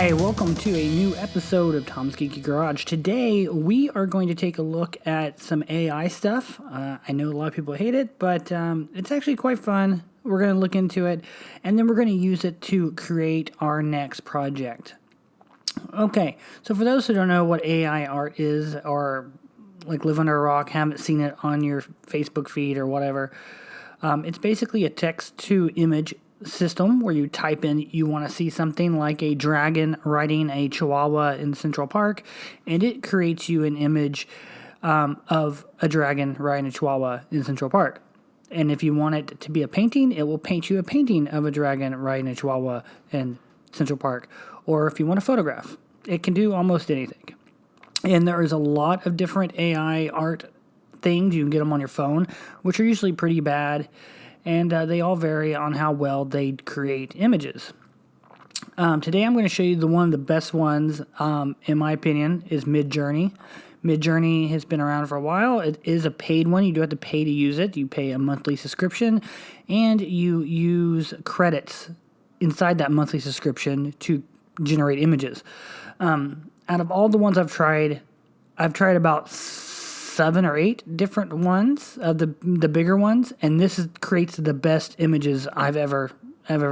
Hi, welcome to a new episode of Tom's Geeky Garage. Today, we are going to take a look at some AI stuff. I know a lot of people hate it, but it's actually quite fun. We're going to look into it, and then we're going to use it to create our next project. Okay, so for those who don't know what AI art is, or like live under a rock, haven't seen it on your Facebook feed or whatever, it's basically a text-to-image system where you type in you want to see something like a dragon riding a chihuahua in Central Park, and it creates you an image of a dragon riding a chihuahua in Central Park. And if you want it to be a painting, it will paint you a painting of a dragon riding a chihuahua in Central Park. Or if you want a photograph, it can do almost anything. And there is a lot of different AI art things. You can get them on your phone, which are usually pretty bad. And they all vary on how well they create images. Today I'm going to show you one of the best ones, in my opinion, is Midjourney. Midjourney has been around for a while. It is a paid one. You do have to pay to use it. You pay a monthly subscription, and you use credits inside that monthly subscription to generate images. Out of all the ones I've tried about 7 or 8 different ones of the bigger ones, and this creates the best images I've ever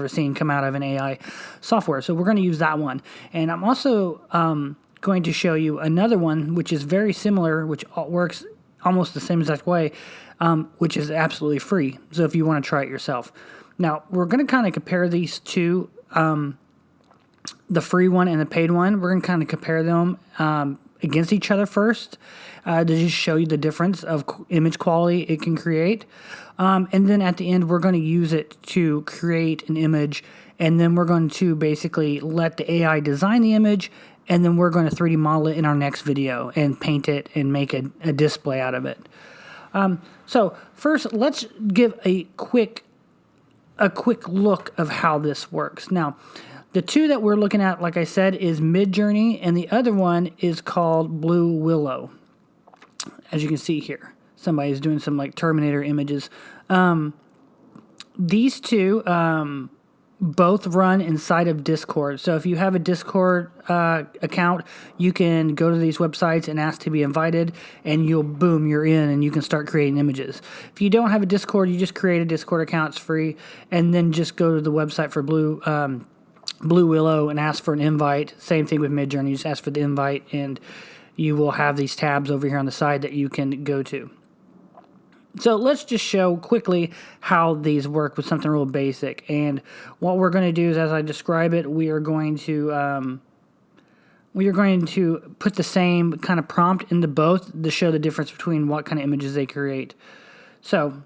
seen come out of an AI software. So we're going to use that one, and I'm also going to show you another one which is very similar, which works almost the same exact way, which is absolutely free. So if you want to try it yourself, now we're going to kind of compare these two, the free one and the paid one. We're going to kind of compare them against each other first, to just show you the difference of image quality it can create. And then at the end, we're going to use it to create an image, and then we're going to basically let the AI design the image, and then we're going to 3D model it in our next video and paint it and make a display out of it. So first, let's give a quick look of how this works. Now, the two that we're looking at, like I said, is Midjourney, and the other one is called Blue Willow. As you can see here, somebody's doing some like Terminator images. These two both run inside of Discord. So if you have a Discord account, you can go to these websites and ask to be invited, and you're in, and you can start creating images. If you don't have a Discord, you just create a Discord account. It's free, and then just go to the website for Blue Willow and ask for an invite. Same thing with Midjourney. You just ask for the invite, and you will have these tabs over here on the side that you can go to. So let's just show quickly how these work with something real basic. And what we're going to do is, as I describe it, we are going to put the same kind of prompt into both to show the difference between what kind of images they create. So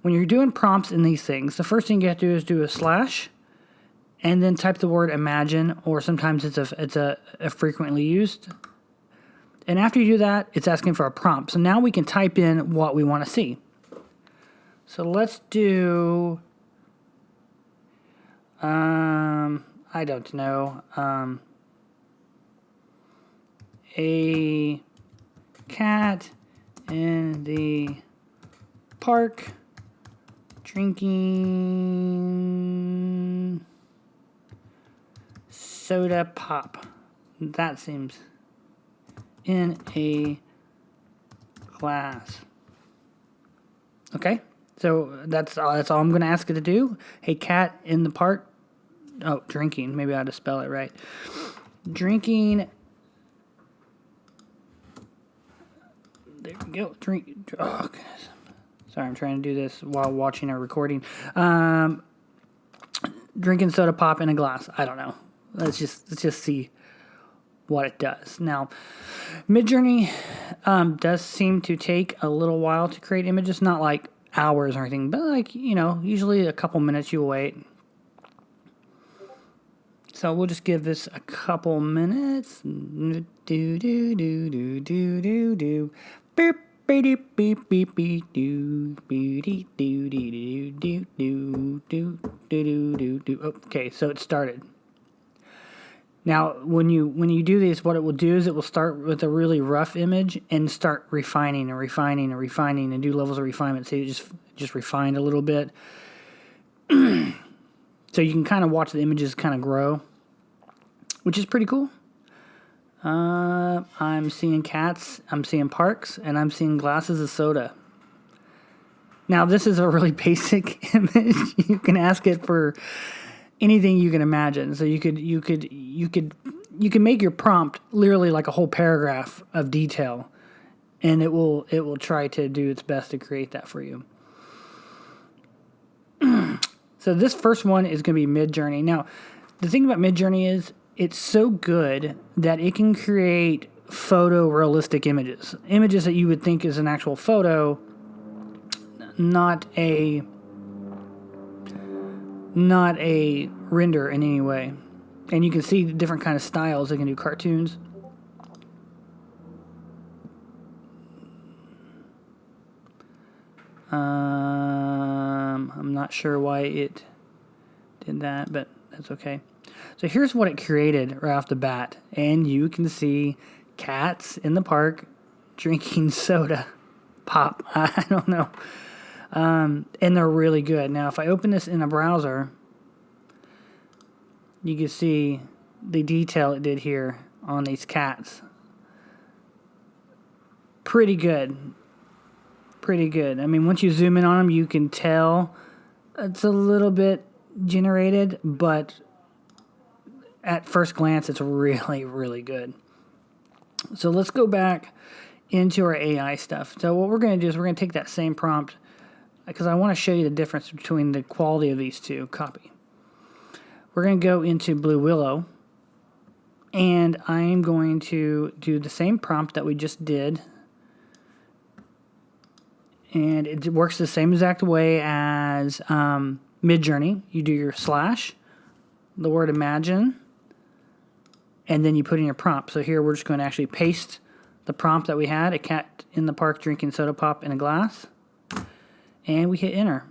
when you're doing prompts in these things, the first thing you have to do is do a slash, and then type the word imagine, or sometimes it's a frequently used. And after you do that, it's asking for a prompt. So now we can type in what we want to see. So let's do, I don't know, a cat in the park drinking soda pop. That seems in a glass. Okay, so that's all I'm going to ask it to do. Hey, cat in the park. Oh, drinking. Maybe I had to spell it right. Drinking. There we go. Drink. Oh, goodness. Sorry, I'm trying to do this while watching a recording. Drinking soda pop in a glass. I don't know. Let's just see what it does. Now, Midjourney does seem to take a little while to create images, not like hours or anything, but like, usually a couple minutes you wait. So we'll just give this a couple minutes. Do do do do do do do. Beep beep beep beep beep do do do do do do do do do do. Okay, so it started. Now, when you do this, what it will do is it will start with a really rough image and start refining and refining and refining and do levels of refinement. So you just refined a little bit. So you can kind of watch the images kind of grow. which is pretty cool. I'm seeing cats, I'm seeing parks, and I'm seeing glasses of soda. Now, this is a really basic image. You can ask it for anything you can imagine. So you could make your prompt literally like a whole paragraph of detail, and it will try to do its best to create that for you. So this first one is going to be Midjourney. Now, the thing about Midjourney is it's so good that it can create photorealistic images that you would think is an actual photo, not a render in any way. And you can see the different kind of styles. They can do cartoons. I'm not sure why it did that, but that's okay. So here's what it created right off the bat. And you can see cats in the park drinking soda pop. I don't know. And they're really good. Now, if I open this in a browser, you can see the detail it did here on these cats. Pretty good. Pretty good. I mean, once you zoom in on them, you can tell it's a little bit generated, but at first glance, it's really, really good. So let's go back into our AI stuff. So what we're going to do is we're going to take that same prompt, because I want to show you the difference between the quality of these two. Copy. We're going to go into Blue Willow, and I'm going to do the same prompt that we just did. And it works the same exact way as Midjourney. You do your slash, the word imagine, and then you put in your prompt. So here we're just going to actually paste the prompt that we had, a cat in the park drinking soda pop in a glass. And we hit enter.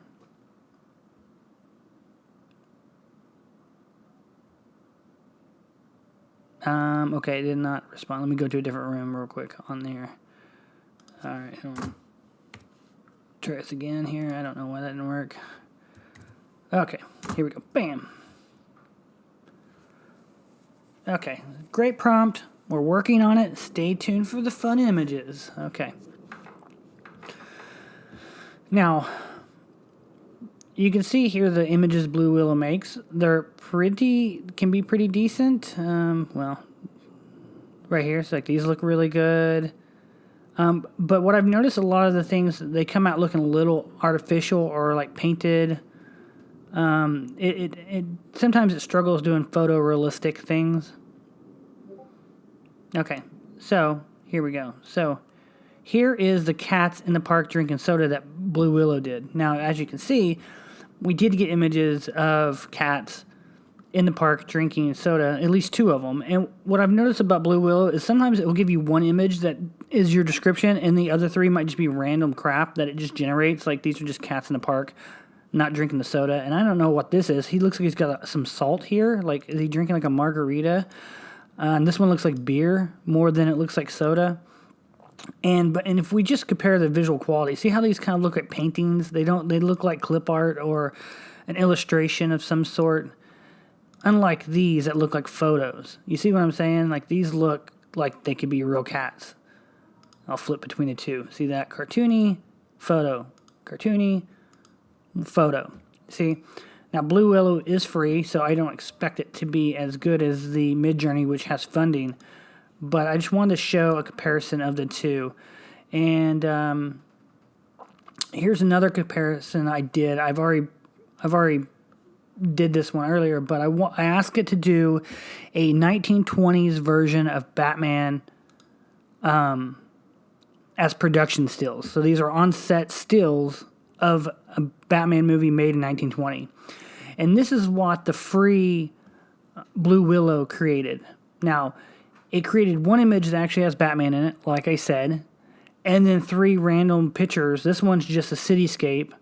Okay, it did not respond. Let me go to a different room real quick on there. All right, hold on. Try this again here. I don't know why that didn't work. Okay, here we go. Bam. Okay, great prompt. We're working on it. Stay tuned for the fun images. Okay. Now, you can see here the images Blue Willow makes. They're can be pretty decent. Well, right here, it's like these look really good. But what I've noticed, a lot of the things, they come out looking a little artificial or like painted. Sometimes it struggles doing photorealistic things. Okay, so here we go. So here is the cats in the park drinking soda that Blue Willow did. Now, as you can see, we did get images of cats in the park drinking soda, at least two of them. And what I've noticed about Blue Willow is sometimes it will give you one image that is your description, and the other three might just be random crap that it just generates. Like, these are just cats in the park not drinking the soda. And I don't know what this is. He looks like he's got some salt here. Like, is he drinking like a margarita? And this one looks like beer more than it looks like soda. And if we just compare the visual quality, see how these kind of look like paintings? They look like clip art or an illustration of some sort. Unlike these that look like photos. You see what I'm saying? Like, these look like they could be real cats. I'll flip between the two. See that? Cartoony, photo. Cartoony, photo. See? Now, Blue Willow is free, so I don't expect it to be as good as the Midjourney, which has funding. But I just wanted to show a comparison of the two. And here's another comparison I did. I've already did this one earlier, but I asked it to do a 1920s version of Batman as production stills. So these are on-set stills of a Batman movie made in 1920. And this is what the free Blue Willow created. Now, it created one image that actually has Batman in it, like I said, and then three random pictures. This one's just a cityscape.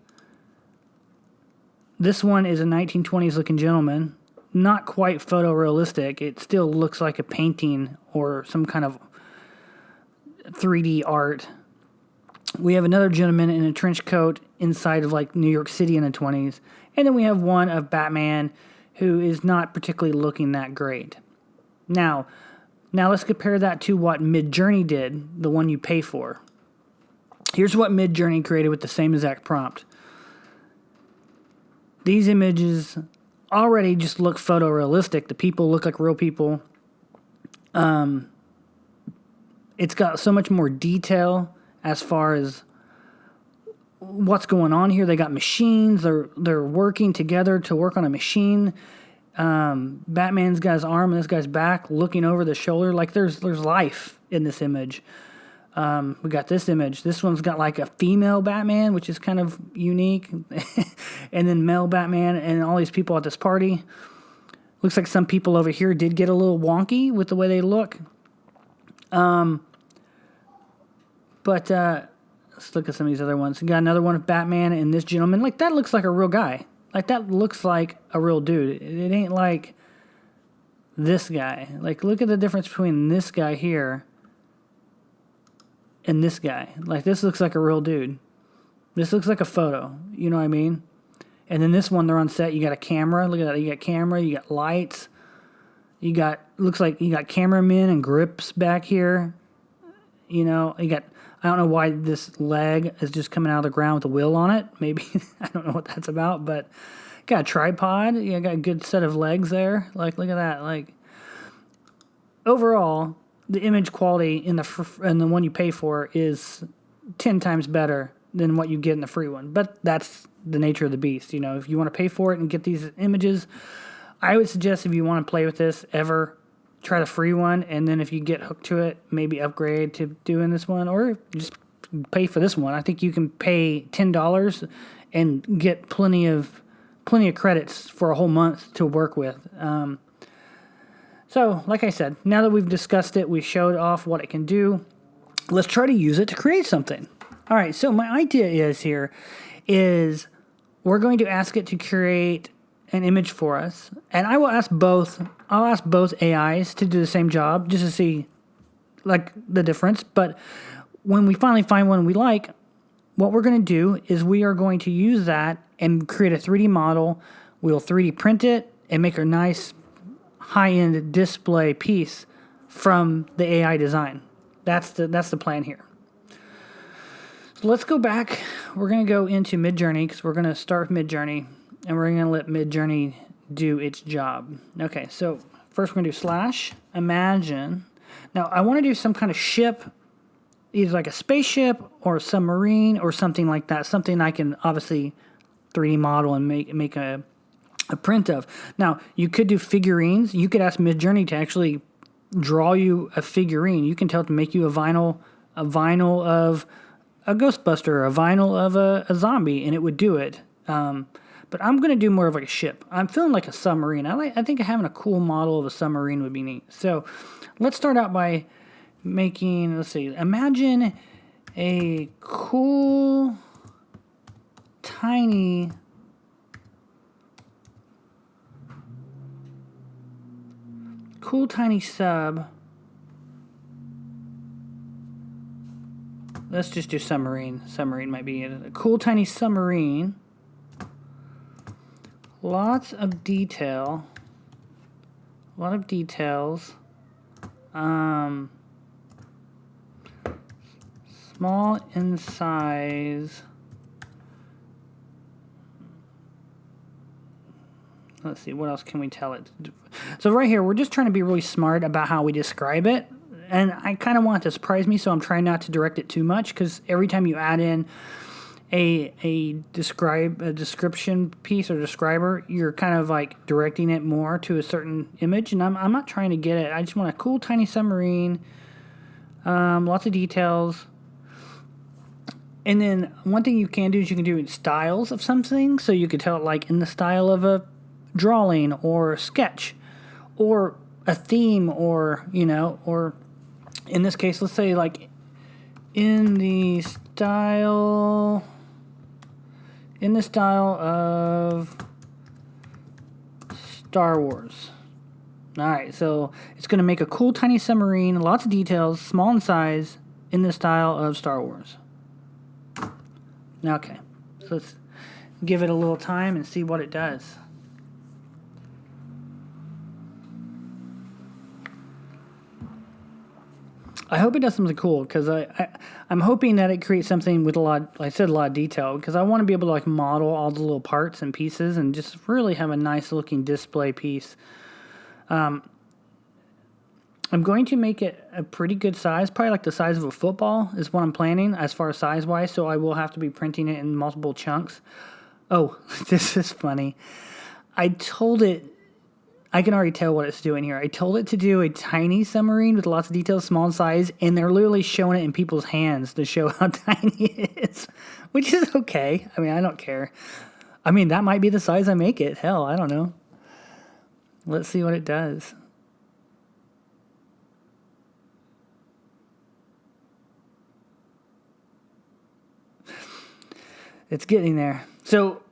This one is a 1920s looking gentleman. Not quite photorealistic. It still looks like a painting or some kind of 3D art. We have another gentleman in a trench coat inside of like New York City in the 20s. And then we have one of Batman who is not particularly looking that great. Now let's compare that to what Midjourney did, the one you pay for. Here's what Midjourney created with the same exact prompt. These images already just look photorealistic. The people look like real people. It's got so much more detail as far as what's going on here. They got machines. They're working together to work on a machine. Batman's got his arm and this guy's back looking over the shoulder. Like there's life in this image. We got this image. This one's got like a female Batman, which is kind of unique. And then male Batman and all these people at this party. Looks like some people over here did get a little wonky with the way they look. But let's look at some of these other ones. We got another one of Batman and this gentleman. Like that looks like a real guy. Like that looks like a real dude. It ain't like this guy. Like look at the difference between this guy here and this guy. Like this looks like a real dude. This looks like a photo. You know what I mean? And then this one, they're on set. You got a camera. Look at that. You got camera. You got lights. You got, looks like you got cameramen and grips back here. You know, you got, I don't know why this leg is just coming out of the ground with a wheel on it. Maybe, I don't know what that's about, but got a tripod. You got a good set of legs there. Like, look at that. Like, overall, the image quality in the one you pay for is 10 times better than what you get in the free one. But that's the nature of the beast. You know, if you want to pay for it and get these images, I would suggest if you want to play with this ever, try the free one, and then if you get hooked to it, maybe upgrade to doing this one, or just pay for this one. I think you can pay $10 and get plenty of credits for a whole month to work with. So, like I said, now that we've discussed it, we showed off what it can do, let's try to use it to create something. All right, so my idea is we're going to ask it to create an image for us, and I'll ask both AIs to do the same job just to see like the difference. But when we finally find one we like, what we're going to do is we are going to use that and create a 3D model. We'll 3D print it and make a nice high-end display piece from the AI design. That's the plan here. So let's go back. We're going to go into Midjourney because we're going to start with Midjourney. And we're going to let Midjourney do its job. Okay, so first we're going to do /imagine. Now, I want to do some kind of ship, either like a spaceship or a submarine or something like that. Something I can obviously 3D model and make a print of. Now, you could do figurines. You could ask Midjourney to actually draw you a figurine. You can tell it to make you a vinyl of a Ghostbuster, a vinyl of a zombie, and it would do it. But I'm going to do more of like a ship. I'm feeling like a submarine. I think having a cool model of a submarine would be neat. So let's start out by making, let's see, imagine a cool, tiny sub. Let's just do submarine. Submarine might be a cool, tiny submarine. Lots of detail. A lot of details. Small in size. Let's see, what else can we tell it? So right here, we're just trying to be really smart about how we describe it. And I kind of want it to surprise me, so I'm trying not to direct it too much, because every time you add in a description piece or describer, you're kind of like directing it more to a certain image, and I'm not trying to get it. I just want a cool tiny submarine, lots of details. And then one thing you can do is you can do styles of something, so you could tell it like in the style of a drawing or a sketch or a theme, or or in this case, let's say like in the style of Star Wars. All right, so it's going to make a cool tiny submarine, lots of details, small in size, in the style of Star Wars. Okay, so let's give it a little time and see what it does. I hope it does something cool because I'm hoping that it creates something with a lot, like I said, a lot of detail because I want to be able to like model all the little parts and pieces and just really have a nice looking display piece. I'm going to make it a pretty good size, probably like the size of a football is what I'm planning as far as size wise. So I will have to be printing it in multiple chunks. Oh, this is funny. I told it, I can already tell what it's doing here. I told it to do a tiny submarine with lots of details, small in size, and they're literally showing it in people's hands to show how tiny it is, which is okay. I mean, I don't care. I mean, that might be the size I make it. Hell, I don't know. Let's see what it does. It's getting there. So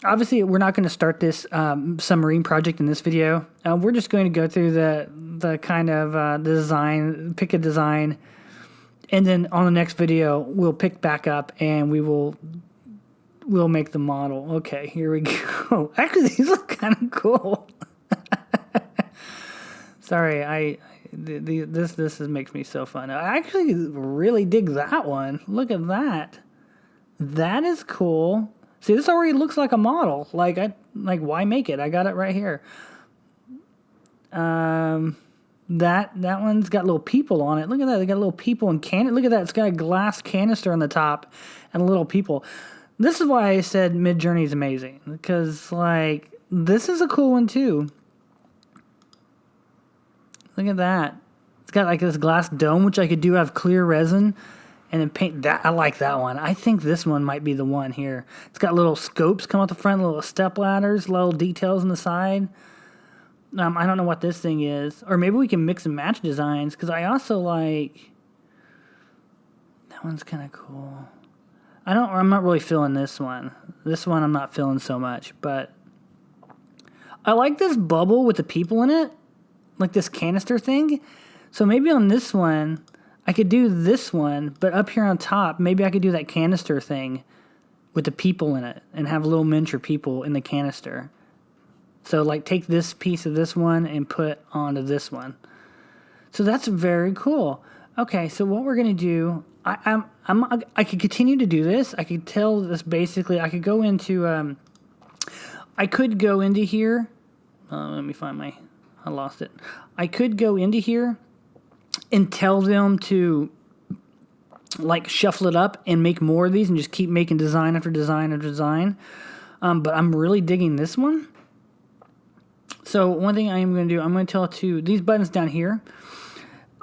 obviously, we're not going to start this submarine project in this video. We're just going to go through the kind of the design, pick a design, and then on the next video, we'll pick back up and we'll make the model. Okay, here we go. Actually, these look kind of cool. Sorry, this makes me so fun. I actually really dig that one. Look at that. That is cool. See, this already looks like a model. Like why make it? I got it right here. That one's got little people on it. Look at that. They got little people and look at that. It's got a glass canister on the top and little people. This is why I said Midjourney is amazing because like this is a cool one too. Look at that. It's got like this glass dome which I could do have clear resin. And then paint that. I like that one. I think this one might be the one here. It's got little scopes come out the front, little step ladders, little details on the side. I don't know what this thing is. Or maybe we can mix and match designs, because I also like... That one's kind of cool. I'm not really feeling this one. This one I'm not feeling so much, but... I like this bubble with the people in it. Like this canister thing. So maybe on this one... I could do this one, but up here on top, maybe I could do that canister thing with the people in it and have little miniature people in the canister. So, like, take this piece of this one and put onto this one. So that's very cool. Okay, so what we're gonna do, I could continue to do this. I could tell this basically. I could go into here. Let me find I lost it. I could go into here and tell them to like shuffle it up and make more of these and just keep making design after design after design. But I'm really digging this one. So one thing I am going to do, I'm going to tell it to these buttons down here.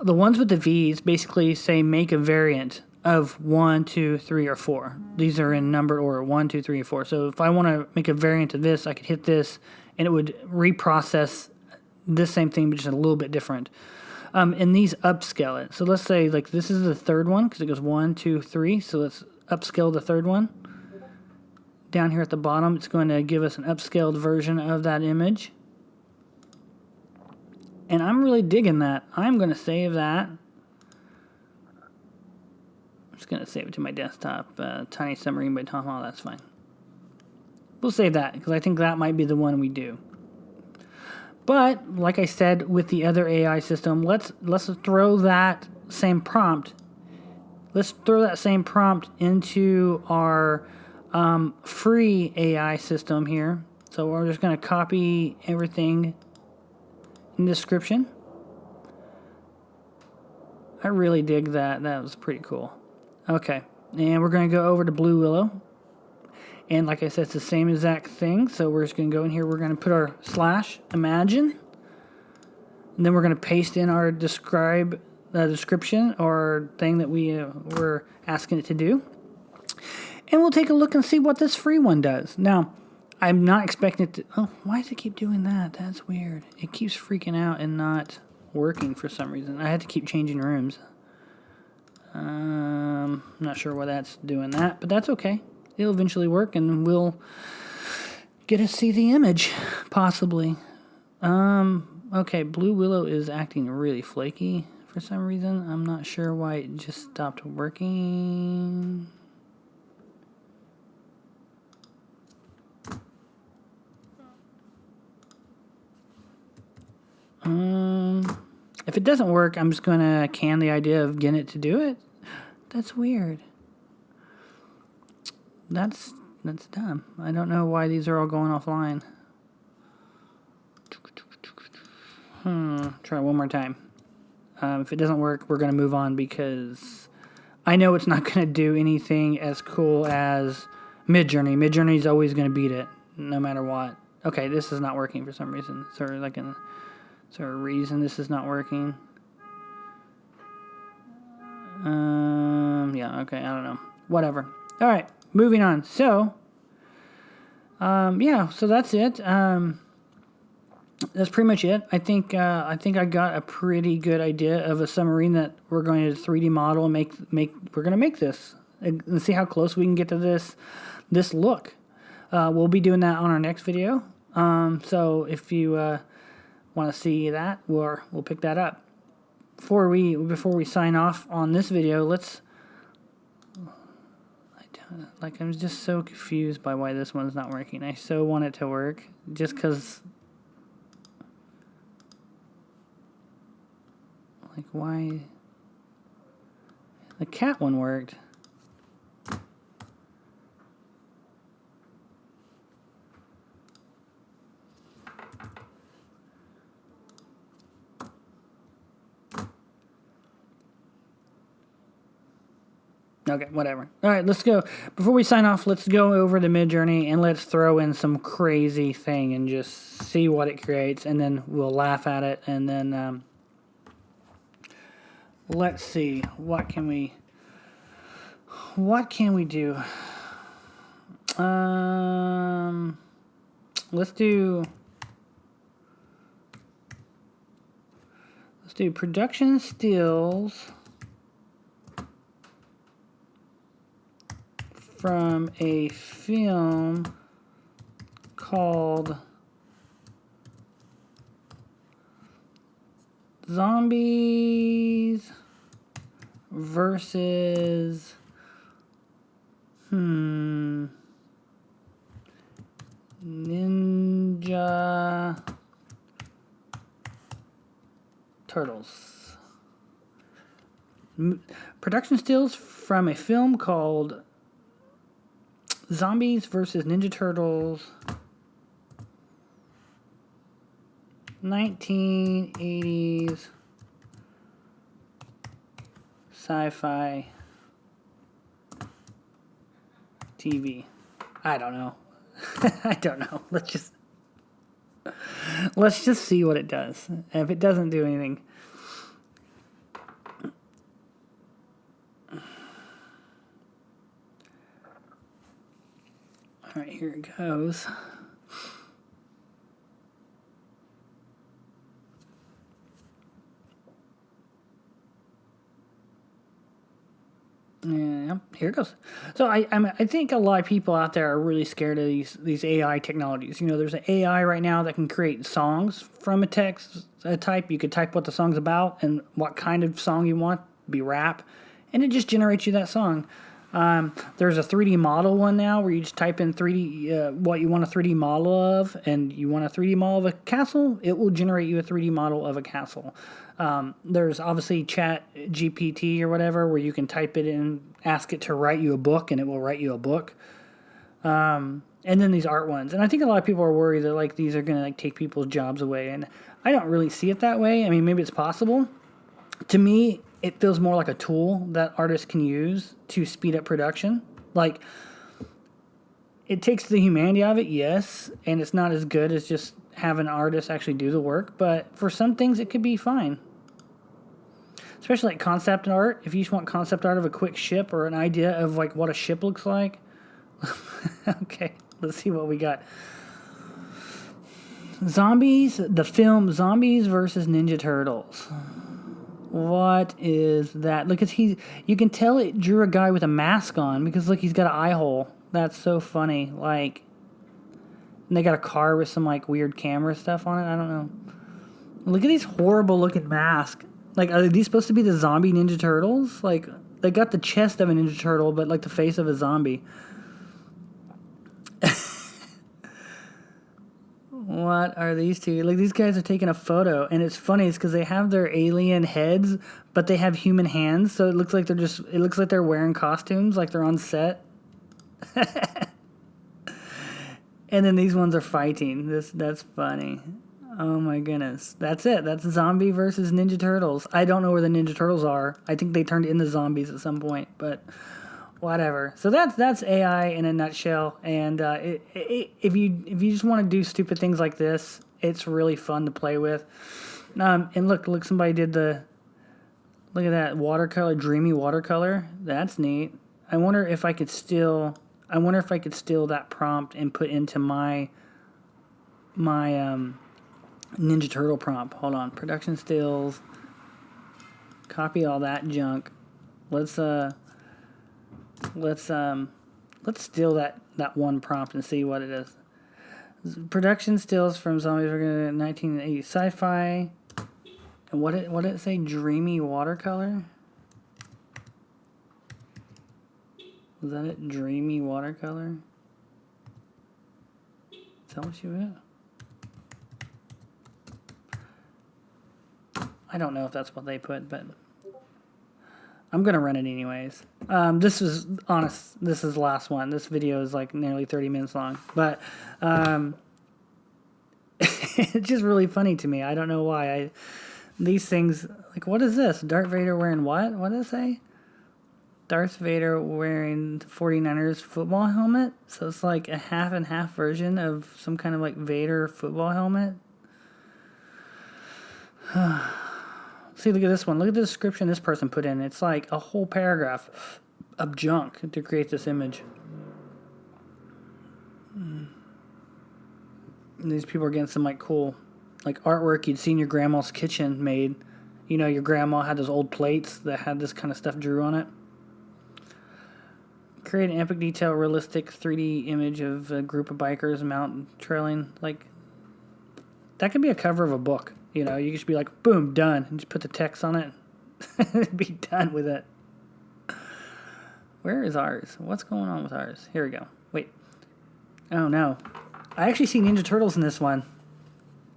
The ones with the V's basically say make a variant of 1, 2, 3, or 4. These are in numbered order, 1, 2, 3, and 4. So if I want to make a variant of this, I could hit this and it would reprocess this same thing, but just a little bit different. And these upscale it. So let's say like this is the third one because it goes 1, 2, 3. So let's upscale the third one. Down here at the bottom, it's going to give us an upscaled version of that image. And I'm really digging that. I'm going to save that. I'm just going to save it to my desktop. Tiny Submarine by Tom Hall, that's fine. We'll save that because I think that might be the one we do. But like I said with the other AI system, let's throw that same prompt. Let's throw that same prompt into our free AI system here. So we're just going to copy everything in the description. I really dig that. That was pretty cool. Okay, and we're going to go over to Blue Willow. And like I said, it's the same exact thing. So we're just going to go in here. We're going to put our / imagine. And then we're going to paste in our description or thing that we were asking it to do. And we'll take a look and see what this free one does. Now, I'm not expecting it to... Oh, why does it keep doing that? That's weird. It keeps freaking out and not working for some reason. I had to keep changing rooms. Not sure why that's doing that, but that's okay. It'll eventually work, and we'll get to see the image, possibly. Okay, Blue Willow is acting really flaky for some reason. I'm not sure why it just stopped working. If it doesn't work, I'm just going to can the idea of getting it to do it. That's weird. That's dumb. I don't know why these are all going offline. Try one more time. If it doesn't work, we're going to move on because I know it's not going to do anything as cool as Midjourney. Midjourney is always going to beat it, no matter what. Okay, this is not working for some reason. Is there a reason this is not working? Yeah, okay, I don't know. Whatever. All right, moving on. So, yeah, so that's it. That's pretty much it. I think I got a pretty good idea of a submarine that we're going to 3D model and make. We're going to make this and see how close we can get to this look. We'll be doing that on our next video. So if you want to see that, we'll pick that up. Before we sign off on this video, I'm just so confused by why this one's not working. I so want it to work, just because. Like, why? The cat one worked. Okay, whatever. All right, let's go. Before we sign off, let's go over to Midjourney and let's throw in some crazy thing and just see what it creates, and then we'll laugh at it, and then let's see, what can we do? Let's do production stills from a film called Zombies versus Ninja Turtles. Production stills from a film called Zombies versus Ninja Turtles, 1980s sci-fi TV. I don't know. I don't know. Let's just see what it does. If it doesn't do anything. All right, here it goes. Yeah, here it goes. So I think a lot of people out there are really scared of these AI technologies. You know, there's an AI right now that can create songs from a text type. You could type what the song's about and what kind of song you want, be rap, and it just generates you that song. There's a 3D model one now where you just type in 3D what you want a 3D model of, and you want a 3D model of a castle, it will generate you a 3D model of a castle. There's obviously Chat GPT or whatever where you can type it in, ask it to write you a book, and it will write you a book. And then these art ones, and I think a lot of people are worried that like these are going to like take people's jobs away, and I don't really see it that way. I mean, maybe it's possible. To me, it feels more like a tool that artists can use to speed up production. Like, it takes the humanity of it, yes, and it's not as good as just having artists actually do the work, but for some things it could be fine. Especially like concept art. If you just want concept art of a quick ship or an idea of like what a ship looks like. Okay, let's see what we got. Zombies, the film Zombies versus Ninja Turtles. What is that? Look, you can tell it drew a guy with a mask on because look, he's got an eye hole. That's so funny. Like, and they got a car with some like weird camera stuff on it. I don't know. Look at these horrible looking masks. Like, are these supposed to be the zombie Ninja Turtles? Like, they got the chest of a Ninja Turtle, but like the face of a zombie. What are these two? Like, these guys are taking a photo, and it's funny. It's because they have their alien heads, but they have human hands, so it looks like they're wearing costumes, like they're on set. And then these ones are fighting. That's funny. Oh my goodness. That's it. That's Zombie versus Ninja Turtles. I don't know where the Ninja Turtles are. I think they turned into zombies at some point, but whatever. So that's AI in a nutshell. And if you just want to do stupid things like this, it's really fun to play with. And look, somebody did look at that watercolor, dreamy watercolor. That's neat. I wonder if I could steal that prompt and put into my Ninja Turtle prompt. Hold on, production stills. Copy all that junk. Let's steal that one prompt and see what it is. Production stills from Zombies We're gonna 1980 sci-fi. And what did it say? Dreamy watercolor? Was that it? Dreamy watercolor? Is that what you got? I don't know if that's what they put, but I'm going to run it anyways. This is the last one. This video is like nearly 30 minutes long. But it's just really funny to me. I don't know why. These things, like, what is this? Darth Vader wearing what? What did it say? Darth Vader wearing 49ers football helmet? So it's like a half and half version of some kind of like Vader football helmet. See, look at this one. Look at the description this person put in. It's like a whole paragraph of junk to create this image. And these people are getting some like cool, like artwork you'd see in your grandma's kitchen made. You know, your grandma had those old plates that had this kind of stuff drew on it. Create an epic detail, realistic 3D image of a group of bikers mountain trailing. Like, that could be a cover of a book. You know, you could just be like, boom, done. And just put the text on it. Be done with it. Where is ours? What's going on with ours? Here we go. Wait. Oh, no. I actually see Ninja Turtles in this one.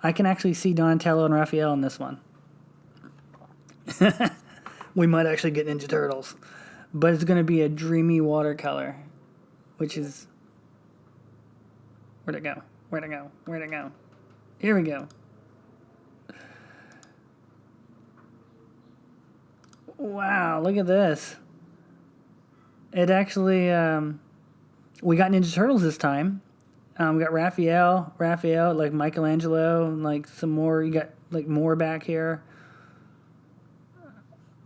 I can actually see Donatello and Raphael in this one. We might actually get Ninja Turtles. But it's going to be a dreamy watercolor. Which is... Where'd it go? Where'd it go? Where'd it go? Here we go. Wow, look at this. It actually, we got Ninja Turtles this time. We got Raphael, like Michelangelo, and like some more. You got like more back here.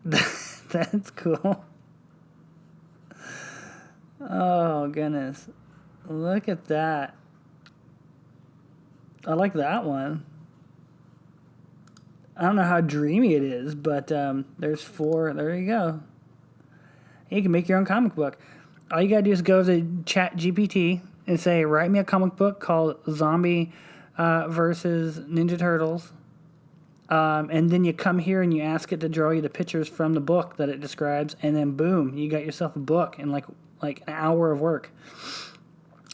That's cool. Oh, goodness. Look at that. I like that one. I don't know how dreamy it is, but there's 4. There you go. You can make your own comic book. All you got to do is go to ChatGPT and say, write me a comic book called Zombie versus Ninja Turtles. And then you come here and you ask it to draw you the pictures from the book that it describes. And then, boom, you got yourself a book in like an hour of work.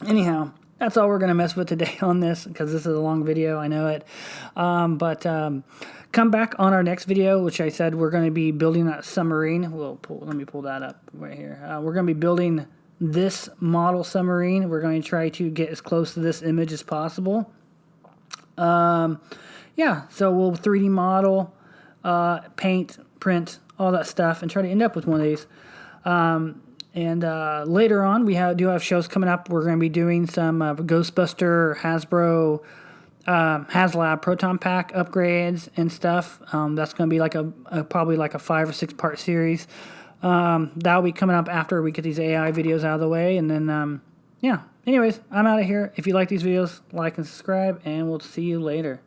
Anyhow, that's all we're going to mess with today on this because this is a long video. I know it. But come back on our next video, which I said we're going to be building that submarine. Let me pull that up right here. We're going to be building this model submarine. We're going to try to get as close to this image as possible. Yeah, so we'll 3D model, paint, print, all that stuff, and try to end up with one of these. And later on, we do have shows coming up. We're going to be doing some Ghostbuster, Hasbro, HasLab Proton Pack upgrades and stuff. That's going to be like probably like a 5 or 6 part series. That'll be coming up after we get these AI videos out of the way. And then, yeah. Anyways, I'm out of here. If you like these videos, like and subscribe, and we'll see you later.